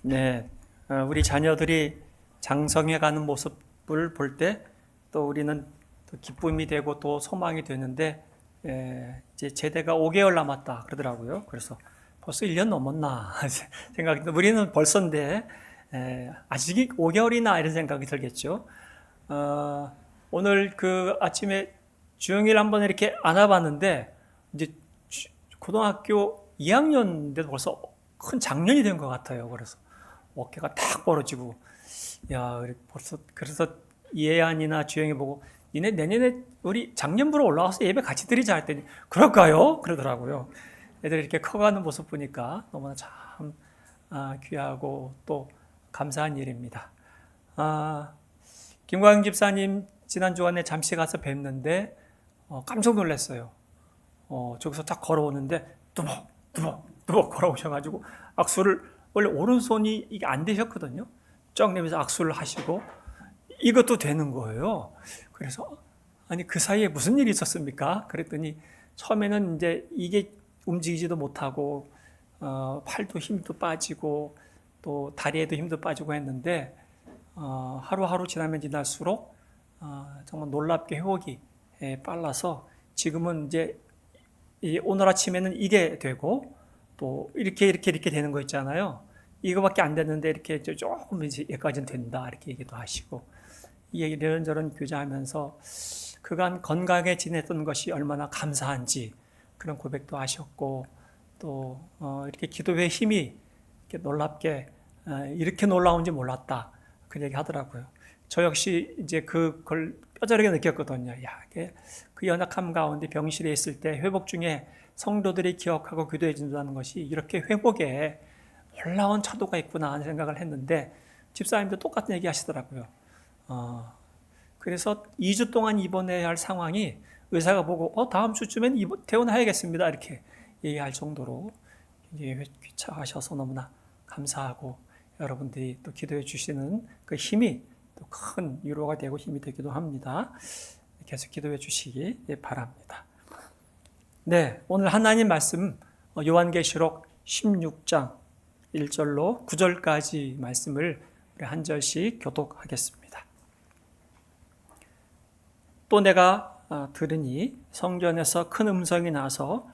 네, 우리 자녀들이 장성해가는 모습을 볼 때 또 우리는 또 기쁨이 되고 또 소망이 되는데, 이제 제대가 5개월 남았다 그러더라고요. 그래서 벌써 1년 넘었나 생각이 듭니다. 우리는 벌써인데 아직 5개월이나 이런 생각이 들겠죠. 오늘 그 아침에 주영이를 한번 이렇게 안아봤는데 이제 고등학교 2학년인데도 벌써 큰 장년이 된 것 같아요. 그래서 어깨가 탁 벌어지고, 야, 벌써, 그래서 예안이나 주영이 보고, 니네 내년에 우리 작년부로 올라와서 예배 같이 드리자 했더니, 그럴까요? 그러더라고요. 애들이 이렇게 커가는 모습 보니까 너무나 참 귀하고 또 감사한 일입니다. 김광 집사님 지난 주간에 잠시 가서 뵙는데, 깜짝 놀랐어요. 저기서 딱 걸어오는데, 뚜벅 걸어오셔가지고, 악수를, 원래 오른손이 이게 안 되셨거든요. 쩍 내면서 악수를 하시고, 이것도 되는 거예요. 그래서, 아니, 그 사이에 무슨 일이 있었습니까? 그랬더니, 처음에는 이제 이게 움직이지도 못하고, 팔도 힘도 빠지고, 또 다리에도 힘도 빠지고 했는데, 하루하루 지나면 지날수록, 정말 놀랍게 회복이 빨라서, 지금은 이제, 오늘 아침에는 이게 되고, 또 이렇게 되는 거 있잖아요. 이거밖에 안 됐는데 이렇게 조금 이제 여기까지는 된다 이렇게 얘기도 하시고, 이런저런 교제하면서 그간 건강하게 지냈던 것이 얼마나 감사한지 그런 고백도 하셨고, 또 이렇게 기도의 힘이 이렇게 놀랍게 이렇게 놀라운지 몰랐다 그 얘기 하더라고요. 저 역시 이제 그걸 뼈저리게 느꼈거든요. 야, 그 연약함 가운데 병실에 있을 때 회복 중에 성도들이 기억하고 기도해 준다는 것이 이렇게 회복에 놀라운 차도가 있구나 하는 생각을 했는데, 집사님도 똑같은 얘기 하시더라고요. 그래서 2주 동안 입원해야 할 상황이 의사가 보고 다음 주쯤엔 퇴원해야겠습니다 이렇게 얘기할 정도로 굉장히 귀차하셔서 너무나 감사하고, 여러분들이 또 기도해 주시는 그 힘이 또 큰 위로가 되고 힘이 되기도 합니다. 계속 기도해 주시기 바랍니다. 네, 오늘 하나님 말씀 요한계시록 16장 1절로 9절까지 말씀을 우리 한 절씩 교독하겠습니다. 또 내가 들으니 성전에서 큰 음성이 나서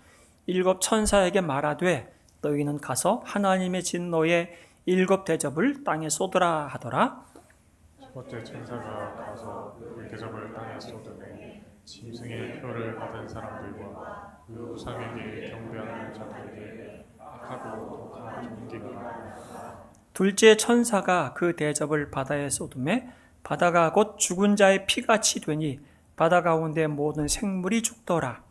7 천사에게 말하되 너희는 가서 하나님의 진노의 7 대접을 땅에 쏟으라 하더라. 첫 번째 천사가 가서 그 대접을 땅에 쏟으매 짐승의 표를 받은 사람들과 그 우상에게 경배하는 자들에게 악하고 독한 존귀가 둘째 천사가 그 대접을 바다에 쏟으매 바다가 곧 죽은 자의 피같이 되니 바다 가운데 모든 생물이 죽더라.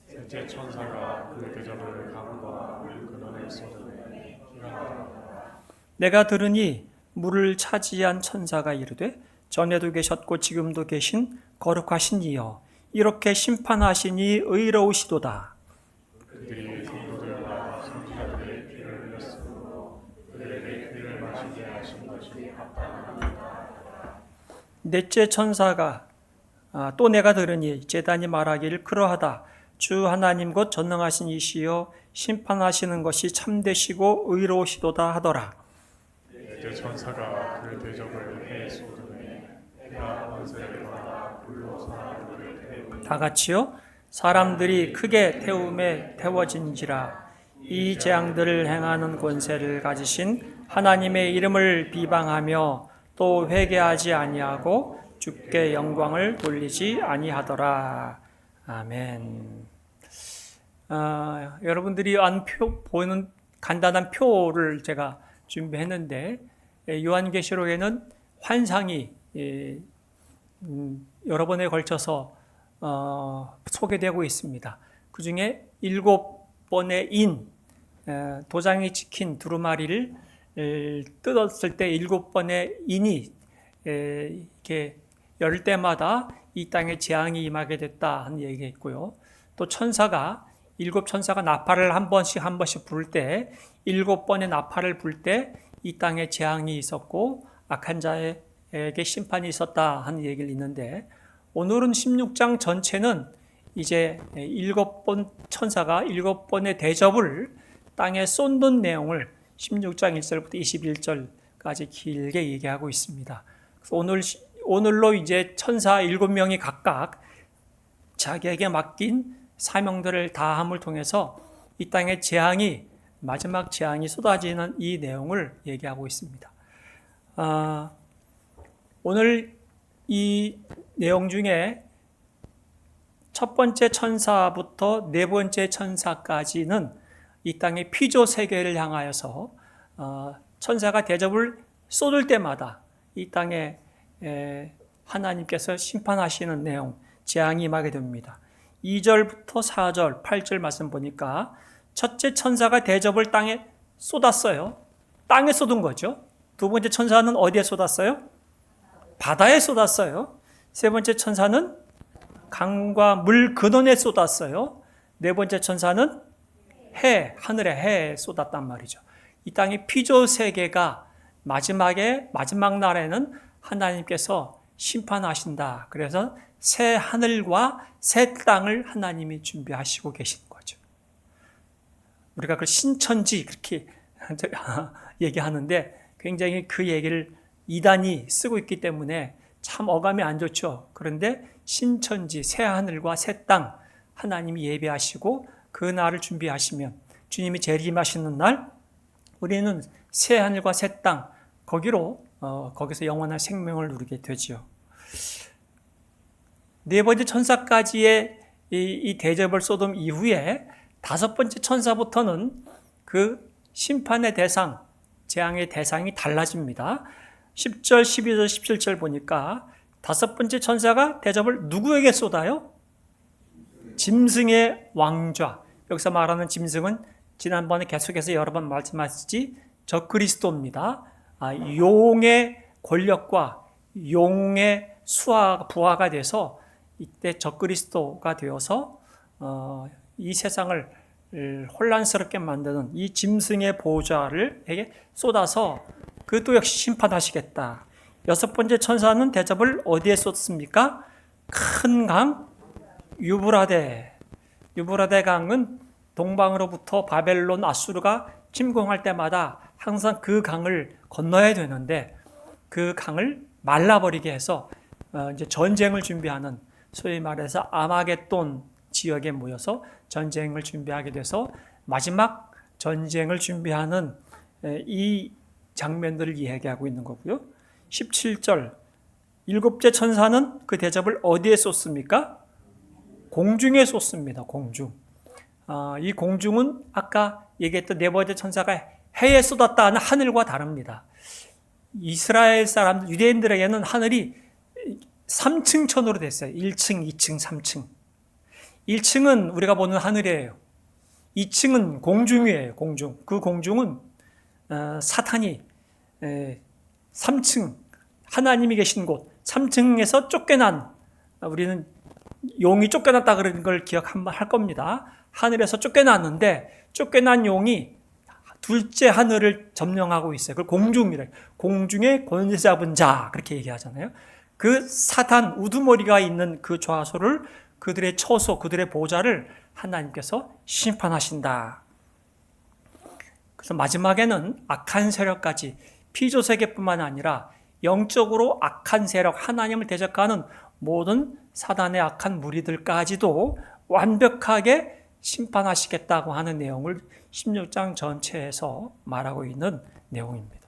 셋째 천사가 그 대접을 강과 물 근원에 쏟으매 피가 나더라. 내가 들으니 물을 차지한 천사가 이르되 전에도 계셨고 지금도 계신 거룩하신 이여 이렇게 심판하시니 의로우시도다. 그들이 성도들과 선지자들의 피를 흘렸으므로 그들에게 피를 마시게 하신 것이 합당합니다. 넷째 천사가 또 내가 들으니 제단이 말하기를 그러하다. 주 하나님 곧 전능하신 이시여 심판하시는 것이 참되시고 의로우시도다 하더라. 넷째 천사가 그 대접을 해에 쏟으매 해가 원세를 받아 불로 사람들을 태우니 다 같이요. 사람들이 크게 태움에 태워진지라. 이 재앙들을 행하는 권세를 가지신 하나님의 이름을 비방하며 또 회개하지 아니하고 주께 영광을 돌리지 아니하더라. 아멘. 여러분들이 보이는 간단한 표를 제가 준비했는데, 요한계시록에는 환상이 여러 번에 걸쳐서 소개되고 있습니다. 그 중에 7번의 도장이 찍힌 두루마리를 뜯었을 때 7번의 인이 이렇게 열 때마다 이 땅에 재앙이 임하게 됐다 하는 얘기가 있고요. 또 천사가 7 천사가 나팔을 한 번씩 불 때 7번의 나팔을 불 때 이 땅에 재앙이 있었고 악한 자에게 심판이 있었다 하는 얘기를 있는데, 오늘은 16장 전체는 이제 7번 천사가 7번의 대접을 땅에 쏟는 내용을 16장 1절부터 21절까지 길게 얘기하고 있습니다. 그래서 오늘로 이제 천사 7명이 각각 자기에게 맡긴 사명들을 다함을 통해서 이 땅의 마지막 재앙이 쏟아지는 이 내용을 얘기하고 있습니다. 오늘 이 내용 중에 첫 번째 천사부터 네 번째 천사까지는 이 땅의 피조 세계를 향하여서 천사가 대접을 쏟을 때마다 이 땅에 하나님께서 심판하시는 내용, 재앙이 임하게 됩니다. 2절부터 4절, 8절 말씀 보니까 첫째 천사가 대접을 땅에 쏟았어요. 땅에 쏟은 거죠. 두 번째 천사는 어디에 쏟았어요? 바다에 쏟았어요. 세 번째 천사는 강과 물 근원에 쏟았어요. 네 번째 천사는 하늘의 해에 쏟았단 말이죠. 이 땅의 피조 세계가 마지막 날에는 하나님께서 심판하신다. 그래서 새 하늘과 새 땅을 하나님이 준비하시고 계신 거죠. 우리가 그걸 신천지 그렇게 얘기하는데 굉장히 그 얘기를 이단이 쓰고 있기 때문에 참 어감이 안 좋죠. 그런데 신천지, 새 하늘과 새 땅 하나님이 예배하시고 그 날을 준비하시면 주님이 재림하시는 날 우리는 새 하늘과 새 땅 거기서 영원한 생명을 누리게 되죠. 네 번째 천사까지의 이 대접을 쏟음 이후에 다섯 번째 천사부터는 그 심판의 대상, 재앙의 대상이 달라집니다. 10절, 12절, 17절 보니까 다섯 번째 천사가 대접을 누구에게 쏟아요? 짐승의 왕좌. 여기서 말하는 짐승은 지난번에 계속해서 여러 번 말씀하셨지 적그리스도입니다. 용의 권력과 용의 부하가 돼서 이때 적그리스도가 되어서 이 세상을 혼란스럽게 만드는 이 짐승의 보좌를 쏟아서 그것도 역시 심판하시겠다. 여섯 번째 천사는 대접을 어디에 쏟습니까? 큰 강 유브라데 강은 동방으로부터 바벨론, 아수르가 침공할 때마다 항상 그 강을 건너야 되는데 그 강을 말라버리게 해서 이제 전쟁을 준비하는 소위 말해서 아마겟돈 지역에 모여서 전쟁을 준비하게 돼서 마지막 전쟁을 준비하는 이 장면들을 이야기하고 있는 거고요. 17절 일곱째 천사는 그 대접을 어디에 쏟습니까? 공중에 쏟습니다. 공중. 이 공중은 아까 얘기했던 네 번째 천사가 해에 쏟았다는 하늘과 다릅니다. 이스라엘 사람들, 유대인들에게는 하늘이 3층 천으로 됐어요. 1층, 2층, 3층. 1층은 우리가 보는 하늘이에요. 2층은 공중이에요. 공중. 그 공중은 사탄이 3층, 하나님이 계신 곳, 3층에서 쫓겨난, 우리는 용이 쫓겨났다 그런 걸 기억 한번 할 겁니다. 하늘에서 쫓겨났는데 쫓겨난 용이 둘째 하늘을 점령하고 있어요. 그걸 공중이래요. 공중에 권세 잡은 자 그렇게 얘기하잖아요. 그 사탄 우두머리가 있는 그 좌소를 그들의 처소, 그들의 보좌를 하나님께서 심판하신다. 그래서 마지막에는 악한 세력까지 피조세계뿐만 아니라 영적으로 악한 세력, 하나님을 대적하는 모든 사단의 악한 무리들까지도 완벽하게 심판하시겠다고 하는 내용을 16장 전체에서 말하고 있는 내용입니다.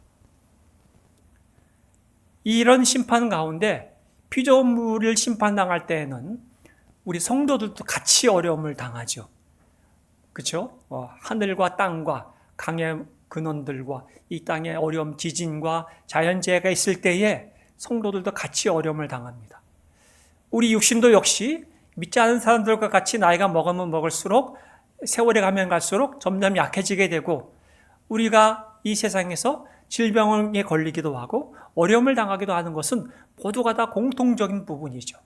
이런 심판 가운데 피조물을 심판당할 때에는 우리 성도들도 같이 어려움을 당하죠. 그렇죠? 하늘과 땅과 강의 근원들과 이 땅의 어려움, 지진과 자연재해가 있을 때에 성도들도 같이 어려움을 당합니다. 우리 육신도 역시 믿지 않은 사람들과 같이 나이가 먹으면 먹을수록 세월이 가면 갈수록 점점 약해지게 되고 우리가 이 세상에서 질병에 걸리기도 하고 어려움을 당하기도 하는 것은 모두가 다 공통적인 부분이죠.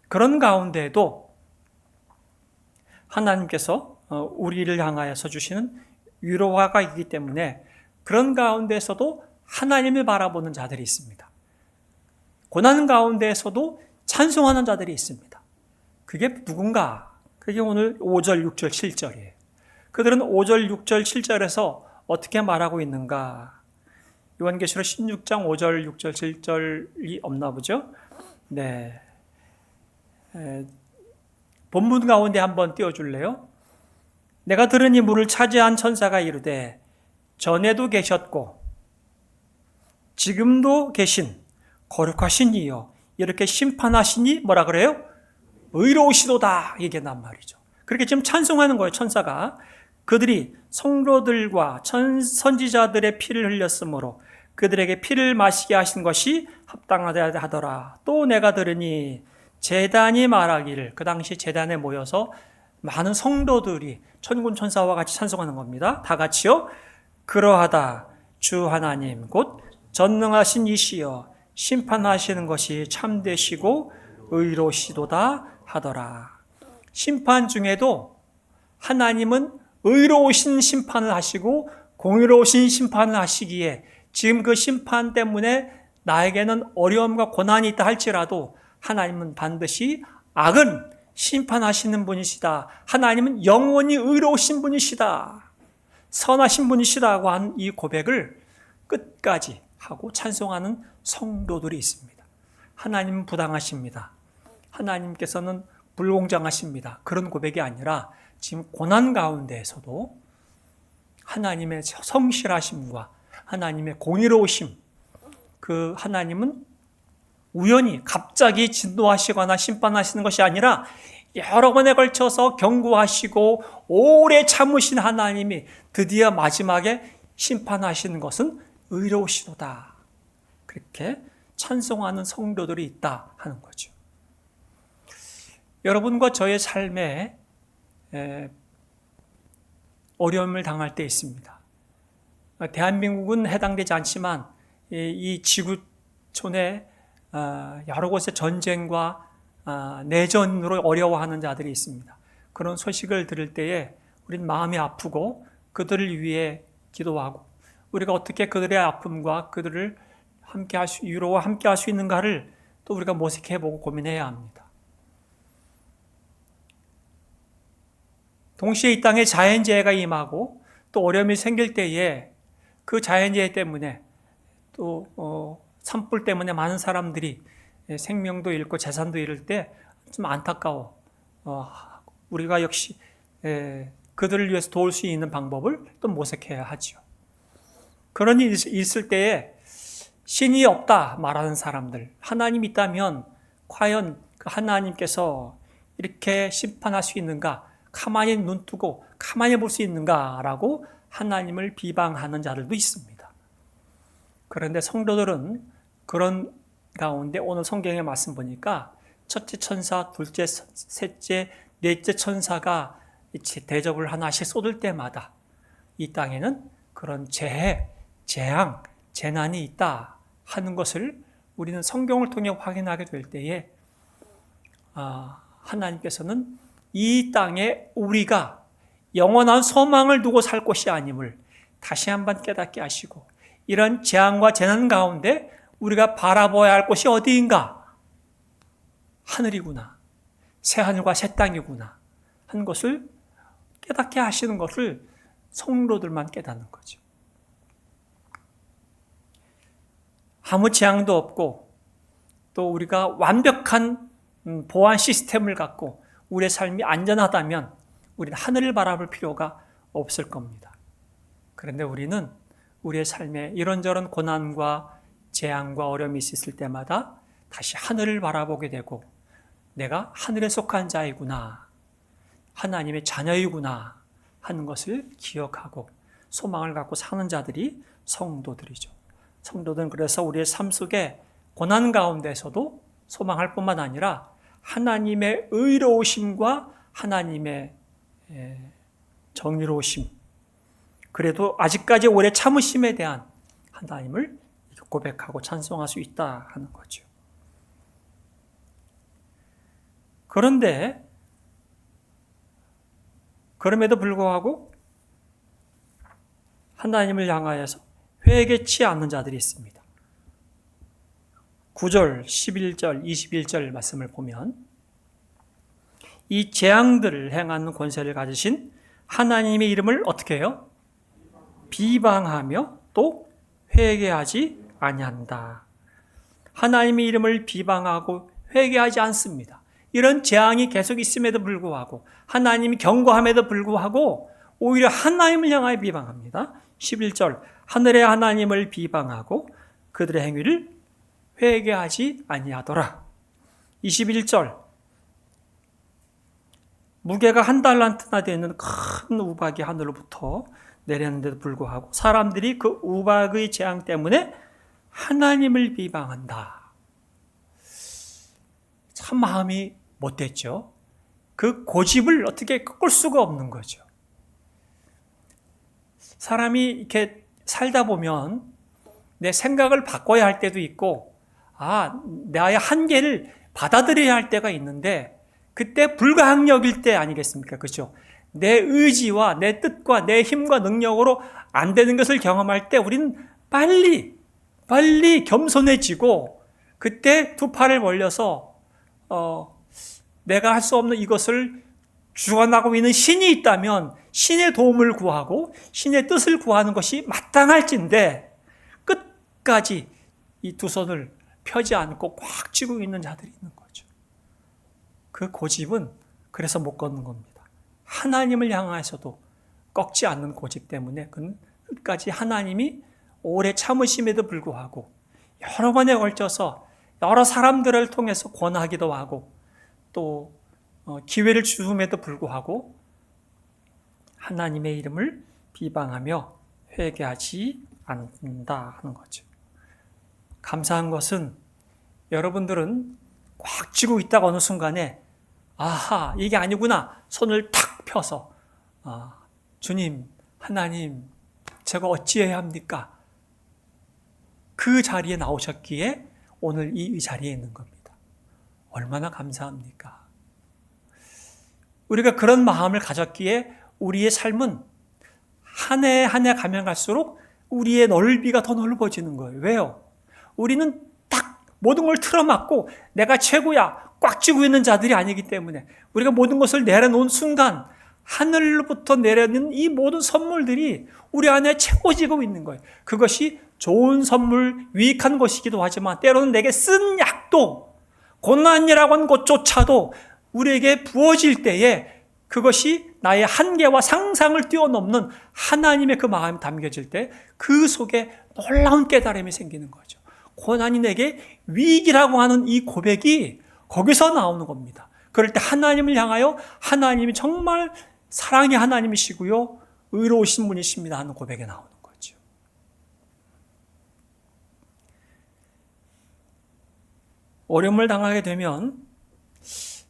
그런 가운데에도 하나님께서 우리를 향하여서 주시는 위로가 있기 때문에 그런 가운데에서도 하나님을 바라보는 자들이 있습니다. 고난 가운데에서도 찬송하는 자들이 있습니다. 그게 누군가? 그게 오늘 5절, 6절, 7절이에요. 그들은 5절, 6절, 7절에서 어떻게 말하고 있는가? 요한계시록 16장 5절, 6절, 7절이 없나 보죠? 네. 본문 가운데 한번 띄워줄래요? 내가 들으니 물을 차지한 천사가 이르되 전에도 계셨고 지금도 계신 거룩하신 이여 이렇게 심판하시니 뭐라 그래요? 의로우시도다 얘기한단 말이죠. 그렇게 지금 찬송하는 거예요. 천사가. 그들이 성도들과 선지자들의 피를 흘렸으므로 그들에게 피를 마시게 하신 것이 합당하다 하더라. 또 내가 들으니 제단이 말하기를, 그 당시 제단에 모여서 많은 성도들이 천군 천사와 같이 찬송하는 겁니다. 다 같이요. 그러하다 주 하나님 곧 전능하신 이시여 심판하시는 것이 참되시고 의로우시도다 하더라. 심판 중에도 하나님은 의로우신 심판을 하시고 공의로우신 심판을 하시기에 지금 그 심판 때문에 나에게는 어려움과 고난이 있다 할지라도 하나님은 반드시 악은 심판하시는 분이시다. 하나님은 영원히 의로우신 분이시다. 선하신 분이시다고 한 이 고백을 끝까지 하고 찬송하는 성도들이 있습니다. 하나님은 부당하십니다. 하나님께서는 불공정하십니다. 그런 고백이 아니라 지금 고난 가운데에서도 하나님의 성실하심과 하나님의 공의로우심, 그 하나님은 우연히 갑자기 진노하시거나 심판하시는 것이 아니라 여러 번에 걸쳐서 경고하시고 오래 참으신 하나님이 드디어 마지막에 심판하시는 것은 의로우시도다. 그렇게 찬송하는 성도들이 있다 하는 거죠. 여러분과 저의 삶에 어려움을 당할 때 있습니다. 대한민국은 해당되지 않지만 이 지구촌에 여러 곳에 전쟁과 내전으로 어려워하는 자들이 있습니다. 그런 소식을 들을 때에 우리는 마음이 아프고 그들을 위해 기도하고 우리가 어떻게 그들의 아픔과 그들을 위로와 함께 할 수 있는가를 또 우리가 모색해보고 고민해야 합니다. 동시에 이 땅에 자연재해가 임하고 또 어려움이 생길 때에 그 자연재해 때문에 또 산불 때문에 많은 사람들이 생명도 잃고 재산도 잃을 때 좀 안타까워. 우리가 역시 그들을 위해서 도울 수 있는 방법을 또 모색해야 하죠. 그런 일이 있을 때에 신이 없다 말하는 사람들, 하나님이 있다면 과연 그 하나님께서 이렇게 심판할 수 있는가? 가만히 눈 뜨고 가만히 볼 수 있는가라고 하나님을 비방하는 자들도 있습니다. 그런데 성도들은 그런 가운데 오늘 성경의 말씀 보니까 첫째 천사, 둘째, 셋째, 넷째 천사가 대접을 하나씩 쏟을 때마다 이 땅에는 그런 재해, 재앙, 재난이 있다 하는 것을 우리는 성경을 통해 확인하게 될 때에 하나님께서는 이 땅에 우리가 영원한 소망을 두고 살 것이 아님을 다시 한번 깨닫게 하시고 이런 재앙과 재난 가운데 우리가 바라봐야 할 곳이 어디인가? 하늘이구나. 새하늘과 새 땅이구나. 하는 것을 깨닫게 하시는 것을 성도들만 깨닫는 거죠. 아무 재앙도 없고 또 우리가 완벽한 보안 시스템을 갖고 우리의 삶이 안전하다면 우리는 하늘을 바라볼 필요가 없을 겁니다. 그런데 우리는 우리의 삶에 이런저런 고난과 재앙과 어려움이 있을 때마다 다시 하늘을 바라보게 되고 내가 하늘에 속한 자이구나, 하나님의 자녀이구나 하는 것을 기억하고 소망을 갖고 사는 자들이 성도들이죠. 성도들은 그래서 우리의 삶 속에 고난 가운데서도 소망할 뿐만 아니라 하나님의 의로우심과 하나님의 정의로우심, 그래도 아직까지 오래 참으심에 대한 하나님을 고백하고 찬송할 수 있다 하는 거죠. 그런데 그럼에도 불구하고 하나님을 향하여서 회개치 않는 자들이 있습니다. 9절, 11절, 21절 말씀을 보면 이 재앙들을 행하는 권세를 가지신 하나님의 이름을 어떻게 해요? 비방하며 또 회개하지 아니한다. 하나님의 이름을 비방하고 회개하지 않습니다. 이런 재앙이 계속 있음에도 불구하고 하나님이 경고함에도 불구하고 오히려 하나님을 향하여 비방합니다. 11절 하늘의 하나님을 비방하고 그들의 행위를 회개하지 아니하더라. 21절 무게가 1달란트나 되는 큰 우박이 하늘로부터 내렸는데도 불구하고 사람들이 그 우박의 재앙 때문에 하나님을 비방한다. 참 마음이 못됐죠. 그 고집을 어떻게 꺾을 수가 없는 거죠. 사람이 이렇게 살다 보면 내 생각을 바꿔야 할 때도 있고, 나의 한계를 받아들여야 할 때가 있는데, 그때 불가항력일 때 아니겠습니까? 그렇죠? 내 의지와 내 뜻과 내 힘과 능력으로 안 되는 것을 경험할 때 우리는 빨리 겸손해지고 그때 두 팔을 벌려서 내가 할 수 없는 이것을 주관하고 있는 신이 있다면 신의 도움을 구하고 신의 뜻을 구하는 것이 마땅할진데 끝까지 이 두 손을 펴지 않고 꽉 쥐고 있는 자들이 있는 거죠. 그 고집은 그래서 못 걷는 겁니다. 하나님을 향해서도 꺾지 않는 고집 때문에 그는 끝까지 하나님이 오래 참으심에도 불구하고 여러 번에 걸쳐서 여러 사람들을 통해서 권하기도 하고 또 기회를 주음에도 불구하고 하나님의 이름을 비방하며 회개하지 않는다 하는 거죠. 감사한 것은 여러분들은 꽉 쥐고 있다가 어느 순간에 아하 이게 아니구나 손을 탁 펴서 주님 하나님 제가 어찌해야 합니까? 그 자리에 나오셨기에 오늘 이 자리에 있는 겁니다. 얼마나 감사합니까? 우리가 그런 마음을 가졌기에 우리의 삶은 한 해 한 해 가면 갈수록 우리의 넓이가 더 넓어지는 거예요. 왜요? 우리는 딱 모든 걸 틀어막고 내가 최고야 꽉 쥐고 있는 자들이 아니기 때문에 우리가 모든 것을 내려놓은 순간 하늘로부터 내려는 이 모든 선물들이 우리 안에 채워지고 있는 거예요. 그것이 좋은 선물, 유익한 것이기도 하지만 때로는 내게 쓴 약도 고난이라고 하는 것조차도 우리에게 부어질 때에 그것이 나의 한계와 상상을 뛰어넘는 하나님의 그 마음이 담겨질 때 그 속에 놀라운 깨달음이 생기는 거죠. 고난이 내게 위기라고 하는 이 고백이 거기서 나오는 겁니다. 그럴 때 하나님을 향하여 하나님이 정말 사랑의 하나님이시고요. 의로우신 분이십니다 하는 고백이 나오는 거죠. 어려움을 당하게 되면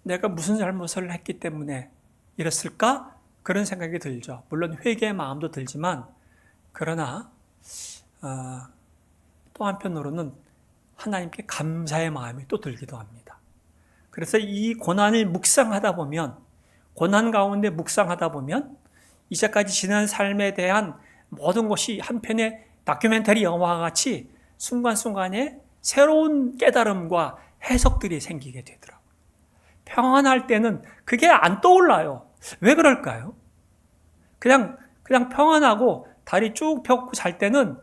내가 무슨 잘못을 했기 때문에 이랬을까? 그런 생각이 들죠. 물론 회개의 마음도 들지만 그러나 또 한편으로는 하나님께 감사의 마음이 또 들기도 합니다. 그래서 이 고난을 묵상하다 보면 고난 가운데 묵상하다 보면 이제까지 지난 삶에 대한 모든 것이 한편의 다큐멘터리 영화와 같이 순간순간에 새로운 깨달음과 해석들이 생기게 되더라고요. 평안할 때는 그게 안 떠올라요. 왜 그럴까요? 그냥 평안하고 다리 쭉 펴고 잘 때는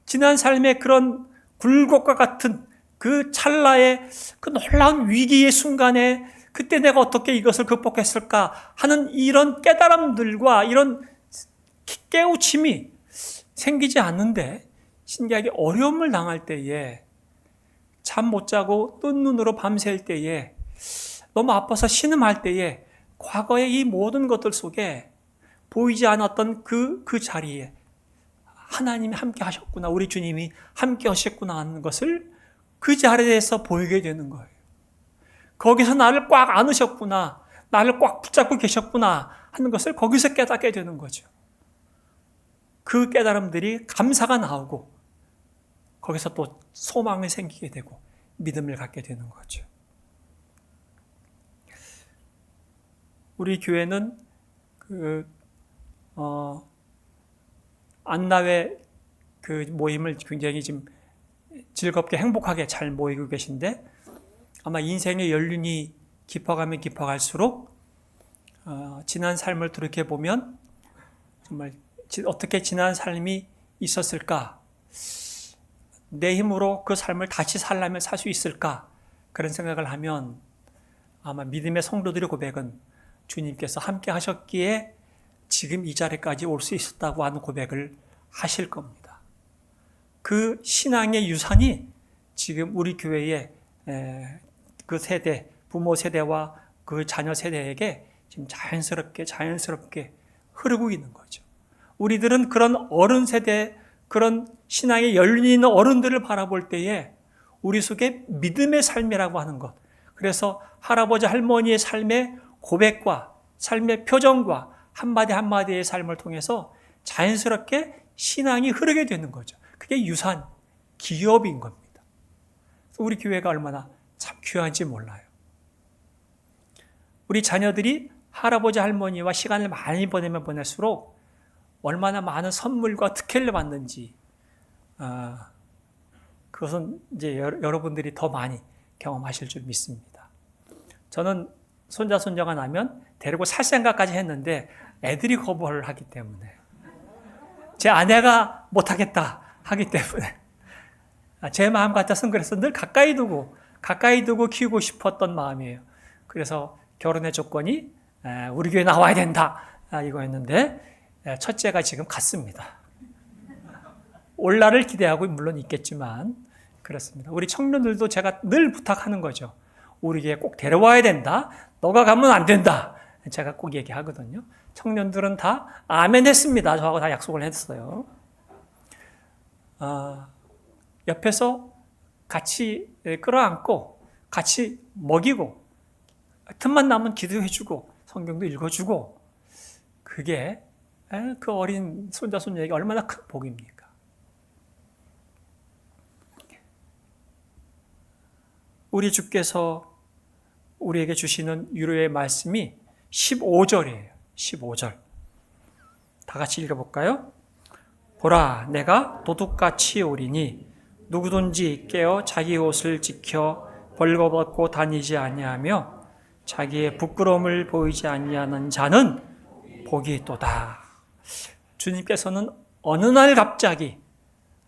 지난 삶의 그런 굴곡과 같은 그 찰나의 그 놀라운 위기의 순간에 그때 내가 어떻게 이것을 극복했을까 하는 이런 깨달음들과 이런 깨우침이 생기지 않는데 신기하게 어려움을 당할 때에 잠 못 자고 뜬 눈으로 밤샐 때에 너무 아파서 신음할 때에 과거의 이 모든 것들 속에 보이지 않았던 그 자리에 하나님이 함께 하셨구나, 우리 주님이 함께 하셨구나 하는 것을 그 자리에서 보이게 되는 거예요. 거기서 나를 꽉 안으셨구나, 나를 꽉 붙잡고 계셨구나 하는 것을 거기서 깨닫게 되는 거죠. 그 깨달음들이 감사가 나오고 거기서 또 소망이 생기게 되고 믿음을 갖게 되는 거죠. 우리 교회는 안나회 그 모임을 굉장히 지금 즐겁게 행복하게 잘 모이고 계신데 아마 인생의 연륜이 깊어가면 깊어갈수록 지난 삶을 돌이켜보면 정말 어떻게 지난 삶이 있었을까? 내 힘으로 그 삶을 다시 살려면 살 수 있을까? 그런 생각을 하면 아마 믿음의 성도들의 고백은 주님께서 함께 하셨기에 지금 이 자리까지 올 수 있었다고 하는 고백을 하실 겁니다. 그 신앙의 유산이 지금 우리 교회의 그 세대, 부모 세대와 그 자녀 세대에게 지금 자연스럽게 흐르고 있는 거죠. 우리들은 그런 어른 세대, 그런 신앙에 열린 어른들을 바라볼 때에 우리 속에 믿음의 삶이라고 하는 것, 그래서 할아버지 할머니의 삶의 고백과 삶의 표정과 한마디 한마디의 삶을 통해서 자연스럽게 신앙이 흐르게 되는 거죠. 그게 유산, 기업인 겁니다. 우리 교회가 얼마나 참 귀한지 몰라요. 우리 자녀들이 할아버지 할머니와 시간을 많이 보내면 보낼수록 얼마나 많은 선물과 특혜를 받는지, 그것은 이제 여러분들이 더 많이 경험하실 줄 믿습니다. 저는 손자 손녀가 나면 데리고 살 생각까지 했는데 애들이 거부를 하기 때문에, 제 아내가 못하겠다 하기 때문에, 제 마음 같아서는 그래서 늘 가까이 두고 키우고 싶었던 마음이에요. 그래서 결혼의 조건이 우리 교회 나와야 된다 이거였는데, 첫째가 지금 갔습니다. 올 날을 기대하고 물론 있겠지만 그렇습니다. 우리 청년들도 제가 늘 부탁하는 거죠. 우리 교회 꼭 데려와야 된다. 너가 가면 안 된다. 제가 꼭 얘기하거든요. 청년들은 다 아멘 했습니다. 저하고 다 약속을 했어요. 옆에서 같이 끌어안고 같이 먹이고 틈만 나면 기도해주고 성경도 읽어주고, 그게 그 어린 손자 손녀에게 얼마나 큰 복입니까? 우리 주께서 우리에게 주시는 위로의 말씀이 15절이에요. 15절. 다 같이 읽어볼까요? 보라, 내가 도둑같이 오리니 누구든지 깨어 자기 옷을 지켜 벌거벗고 다니지 아니하며 자기의 부끄러움을 보이지 아니하는 자는 복이 있도다. 주님께서는 어느 날 갑자기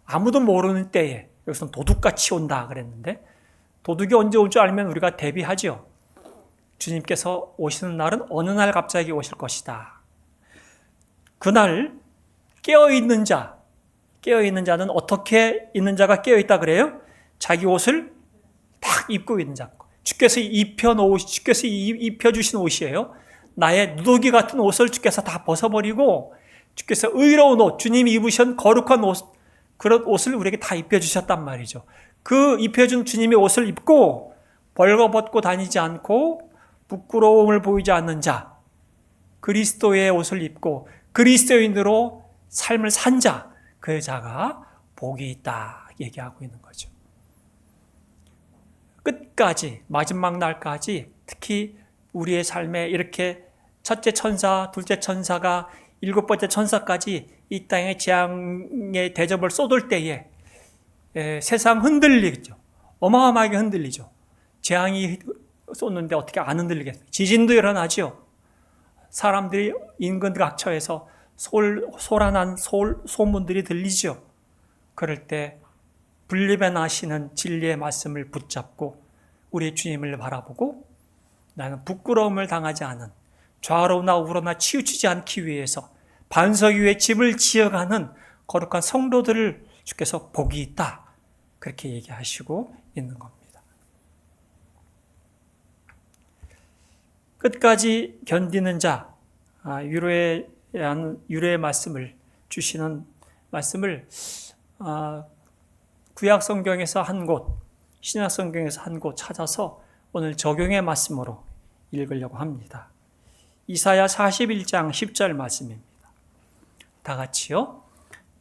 아무도 모르는 때에, 여기서는 도둑같이 온다 그랬는데, 도둑이 언제 올 줄 알면 우리가 대비하죠. 주님께서 오시는 날은 어느 날 갑자기 오실 것이다. 그날 깨어있는 자는 어떻게 있는 자가 깨어있다 그래요? 자기 옷을 딱 입고 있는 자. 주께서 입혀주신 옷이에요. 나의 누더기 같은 옷을 주께서 다 벗어버리고 주께서 의로운 옷, 주님이 입으신 거룩한 옷, 그런 옷을 우리에게 다 입혀주셨단 말이죠. 그 입혀준 주님의 옷을 입고 벌거벗고 다니지 않고 부끄러움을 보이지 않는 자, 그리스도의 옷을 입고 그리스도인으로 삶을 산 자, 그 자가 복이 있다 얘기하고 있는 거죠. 끝까지, 마지막 날까지, 특히 우리의 삶에 이렇게 첫째 천사, 둘째 천사가 일곱 번째 천사까지 이 땅에 재앙의 대접을 쏟을 때에 세상 흔들리죠. 어마어마하게 흔들리죠. 재앙이 쏟는데 어떻게 안 흔들리겠어요? 지진도 일어나죠. 사람들이 인근 각처에서 소란한 소문들이 들리죠. 그럴 때 분리배나시는 진리의 말씀을 붙잡고 우리의 주님을 바라보고 나는 부끄러움을 당하지 않은, 좌로나 우로나 치우치지 않기 위해서 반석 위에 집을 지어가는 거룩한 성도들을 주께서 복이 있다, 그렇게 얘기하시고 있는 겁니다. 끝까지 견디는 자, 위로의 말씀을 주시는 말씀을 구약 성경에서 한 곳, 신약 성경에서 한 곳 찾아서 오늘 적용의 말씀으로 읽으려고 합니다. 이사야 41장 10절 말씀입니다. 다 같이요.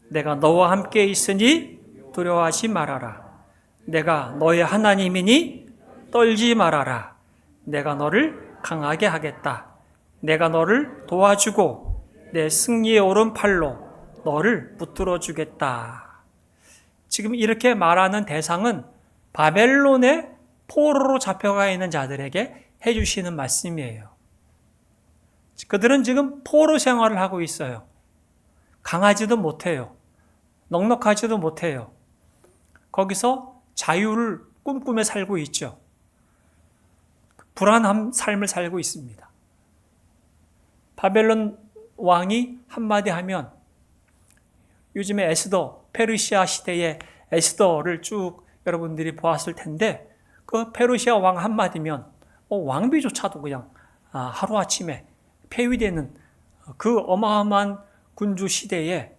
내가 너와 함께 있으니 두려워하지 말아라. 내가 너의 하나님이니 떨지 말아라. 내가 너를 강하게 하겠다. 내가 너를 도와주고 내 승리의 오른팔로 너를 붙들어 주겠다. 지금 이렇게 말하는 대상은 바벨론의 포로로 잡혀가 있는 자들에게 해주시는 말씀이에요. 그들은 지금 포로 생활을 하고 있어요. 강하지도 못해요. 넉넉하지도 못해요. 거기서 자유를 꿈꾸며 살고 있죠. 불안한 삶을 살고 있습니다. 바벨론 왕이 한마디 하면 요즘에 에스더, 페르시아 시대의 에스더를 쭉 여러분들이 보았을 텐데 그 페르시아 왕 한마디면 왕비조차도 그냥 하루아침에 폐위되는 그 어마어마한 군주 시대에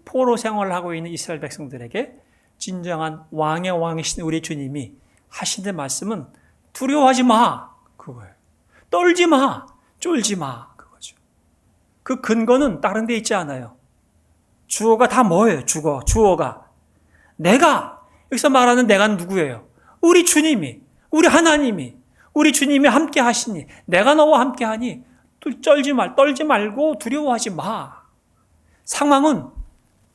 포로 생활을 하고 있는 이스라엘 백성들에게 진정한 왕의 왕이신 우리 주님이 하시는 말씀은 두려워하지 마. 그거예요. 떨지 마. 쫄지 마. 그거죠. 그 근거는 다른 데 있지 않아요. 주어가 다 뭐예요? 주어가. 내가, 여기서 말하는 내가 누구예요? 우리 주님이, 우리 하나님이, 우리 주님이 함께 하시니, 내가 너와 함께 하니, 떨지 말고 두려워하지 마. 상황은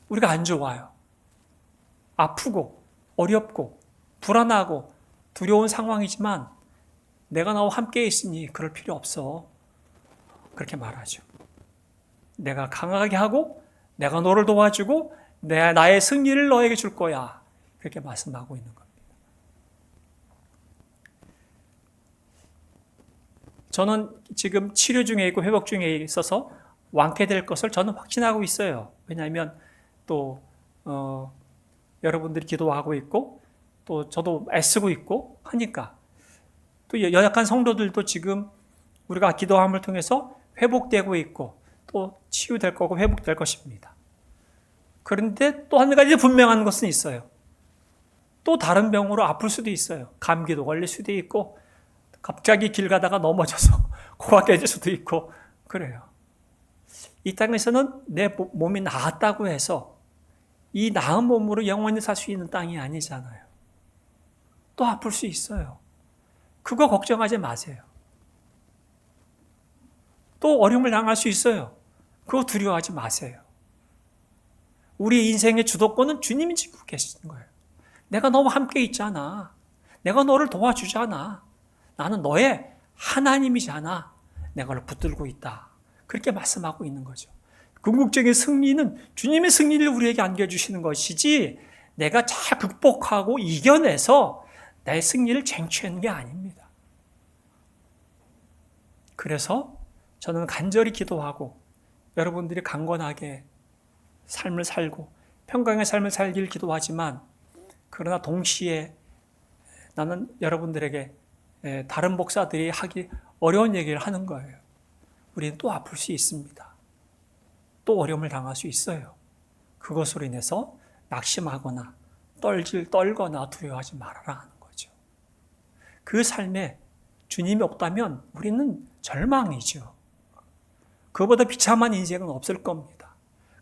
우리가 안 좋아요. 아프고, 어렵고, 불안하고, 두려운 상황이지만, 내가 너와 함께 있으니 그럴 필요 없어. 그렇게 말하죠. 내가 강하게 하고, 내가 너를 도와주고, 나의 승리를 너에게 줄 거야. 그렇게 말씀하고 있는 겁니다. 저는 지금 치료 중에 있고 회복 중에 있어서 완쾌될 것을 저는 확신하고 있어요. 왜냐하면 또 여러분들이 기도하고 있고 또 저도 애쓰고 있고 하니까 또 연약한 성도들도 지금 우리가 기도함을 통해서 회복되고 있고 또 치유될 거고 회복될 것입니다. 그런데 또 한 가지 분명한 것은 있어요. 또 다른 병으로 아플 수도 있어요. 감기도 걸릴 수도 있고 갑자기 길 가다가 넘어져서 코가 깨질 수도 있고 그래요. 이 땅에서는 내 몸이 나았다고 해서 이 나은 몸으로 영원히 살 수 있는 땅이 아니잖아요. 또 아플 수 있어요. 그거 걱정하지 마세요. 또 어려움을 당할 수 있어요. 그거 두려워하지 마세요. 우리 인생의 주도권은 주님이 지고 계시는 거예요. 내가 너와 함께 있잖아. 내가 너를 도와주잖아. 나는 너의 하나님이잖아. 내가 너를 붙들고 있다. 그렇게 말씀하고 있는 거죠. 궁극적인 승리는 주님의 승리를 우리에게 안겨주시는 것이지 내가 잘 극복하고 이겨내서 내 승리를 쟁취하는 게 아닙니다. 그래서 저는 간절히 기도하고 여러분들이 강건하게 삶을 살고 평강의 삶을 살기를 기도하지만 그러나 동시에 나는 여러분들에게 다른 목사들이 하기 어려운 얘기를 하는 거예요. 우리는 또 아플 수 있습니다. 또 어려움을 당할 수 있어요. 그것으로 인해서 낙심하거나 떨거나 두려워하지 말아라 하는 거죠. 그 삶에 주님이 없다면 우리는 절망이죠. 그보다 비참한 인생은 없을 겁니다.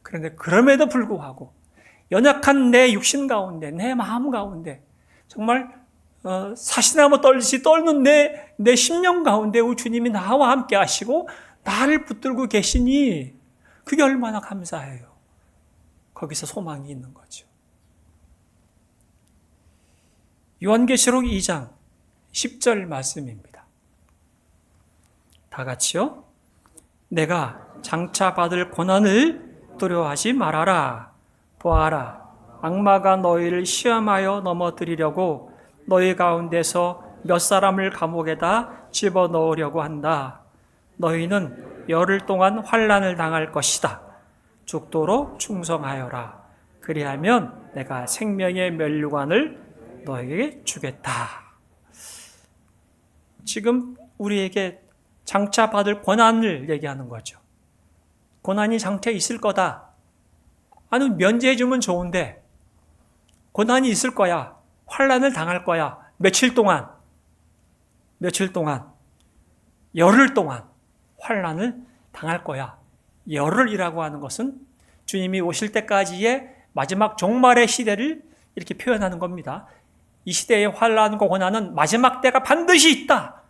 그런데 그럼에도 불구하고 연약한 내 육신 가운데 내 마음 가운데 정말 사시나무 떨듯이 떨는 내 심령 가운데 우리 주님이 나와 함께 하시고 나를 붙들고 계시니 그게 얼마나 감사해요. 거기서 소망이 있는 거죠. 요한계시록 2장 10절 말씀입니다. 다 같이요. 내가 장차 받을 고난을 두려워하지 말아라. 보아라. 악마가 너희를 시험하여 넘어뜨리려고 너희 가운데서 몇 사람을 감옥에다 집어넣으려고 한다. 너희는 열흘 동안 환난을 당할 것이다. 죽도록 충성하여라. 그리하면 내가 생명의 면류관을 너에게 주겠다. 지금 우리에게 장차 받을 고난을 얘기하는 거죠. 고난이 장차 있을 거다. 아니 면제해주면 좋은데 고난이 있을 거야. 환난을 당할 거야. 며칠 동안, 열흘 동안 환난을 당할 거야. 열흘이라고 하는 것은 주님이 오실 때까지의 마지막 종말의 시대를 이렇게 표현하는 겁니다. 이 시대의 환난과 고난은 마지막 때가 반드시 있다.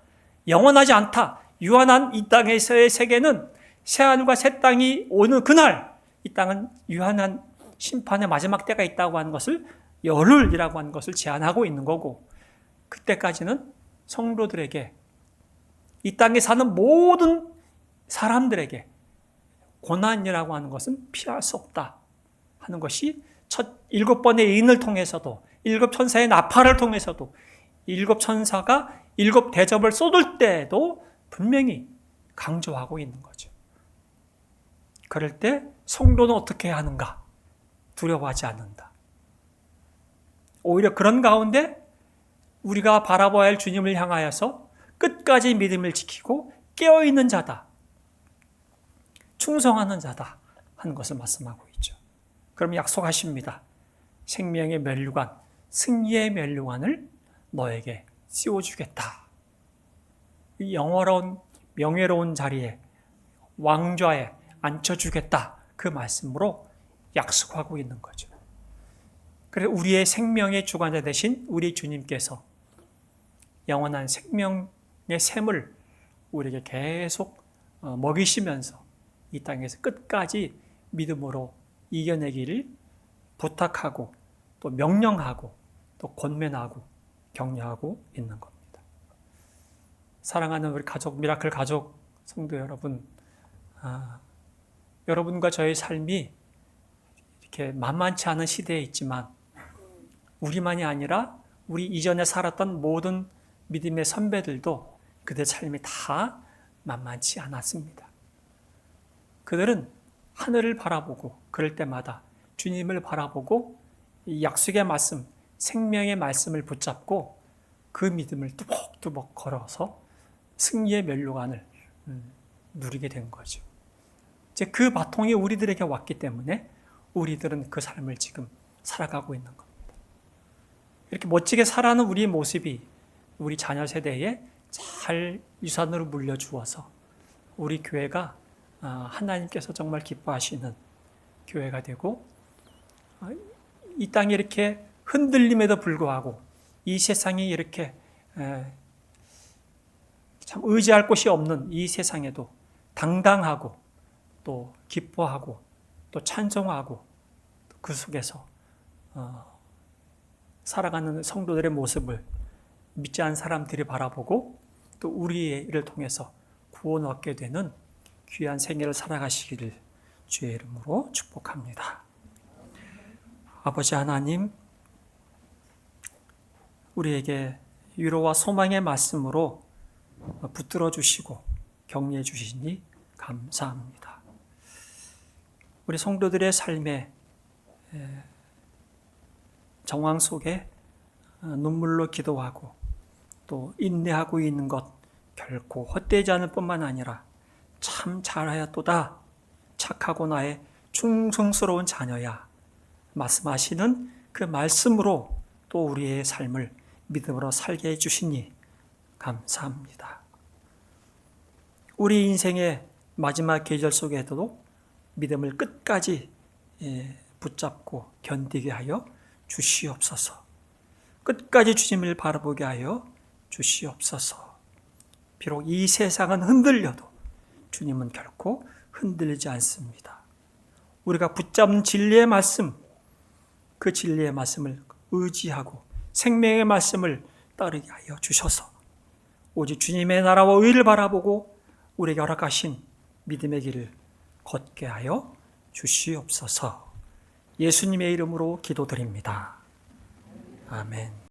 영원하지 않다. 유한한 이 땅에서의 세계는 새하늘과 새 땅이 오는 그날 이 땅은 유한한 심판의 마지막 때가 있다고 하는 것을 열흘이라고 하는 것을 제안하고 있는 거고 그때까지는 성도들에게 이 땅에 사는 모든 사람들에게 고난이라고 하는 것은 피할 수 없다 하는 것이 첫 7번의 인을 통해서도 7천사의 나팔을 통해서도 7천사가 7대접을 쏟을 때에도 분명히 강조하고 있는 거죠. 그럴 때 성도는 어떻게 해야 하는가? 두려워하지 않는다. 오히려 그런 가운데 우리가 바라봐야 할 주님을 향하여서 끝까지 믿음을 지키고 깨어있는 자다. 충성하는 자다 하는 것을 말씀하고 있죠. 그럼 약속하십니다. 생명의 면류관, 승리의 면류관을 너에게 씌워주겠다. 이 영원한 명예로운 자리에 왕좌에 앉혀주겠다. 그 말씀으로 약속하고 있는 거죠. 그래서 우리의 생명의 주관자 되신 우리 주님께서 영원한 생명의 샘을 우리에게 계속 먹이시면서 이 땅에서 끝까지 믿음으로 이겨내기를 부탁하고 또 명령하고 또 권면하고 격려하고 있는 겁니다. 사랑하는 우리 가족, 미라클 가족 성도 여러분, 여러분과 저의 삶이 이렇게 만만치 않은 시대에 있지만 우리만이 아니라 우리 이전에 살았던 모든 믿음의 선배들도 그들의 삶이 다 만만치 않았습니다. 그들은 하늘을 바라보고 그럴 때마다 주님을 바라보고 이 약속의 말씀, 생명의 말씀을 붙잡고 그 믿음을 뚜벅뚜벅 걸어서 승리의 면류관을 누리게 된 거죠. 이제 그 바통이 우리들에게 왔기 때문에 우리들은 그 삶을 지금 살아가고 있는 겁니다. 이렇게 멋지게 살아가는 우리의 모습이 우리 자녀 세대에 잘 유산으로 물려주어서 우리 교회가 하나님께서 정말 기뻐하시는 교회가 되고 이 땅이 이렇게 흔들림에도 불구하고 이 세상이 이렇게 참 의지할 곳이 없는 이 세상에도 당당하고 또 기뻐하고 또 찬송하고 그 속에서 살아가는 성도들의 모습을 믿지 않은 사람들이 바라보고 또 우리를 통해서 구원 얻게 되는 귀한 생애를 살아가시기를 주의 이름으로 축복합니다. 아버지 하나님, 우리에게 위로와 소망의 말씀으로 붙들어 주시고 격려해 주시니 감사합니다. 우리 성도들의 삶에 정황 속에 눈물로 기도하고 또 인내하고 있는 것 결코 헛되지 않을 뿐만 아니라 참 잘하였도다, 착하고 나의 충성스러운 자녀야 말씀하시는 그 말씀으로 또 우리의 삶을 믿음으로 살게 해주시니 감사합니다. 우리 인생의 마지막 계절 속에도 믿음을 끝까지 붙잡고 견디게 하여 주시옵소서. 끝까지 주님을 바라보게 하여 주시옵소서. 비록 이 세상은 흔들려도 주님은 결코 흔들리지 않습니다. 우리가 붙잡는 진리의 말씀, 그 진리의 말씀을 의지하고 생명의 말씀을 따르게 하여 주셔서 오직 주님의 나라와 의를 바라보고 우리에게 허락하신 믿음의 길을 걷게 하여 주시옵소서. 예수님의 이름으로 기도드립니다. 아멘.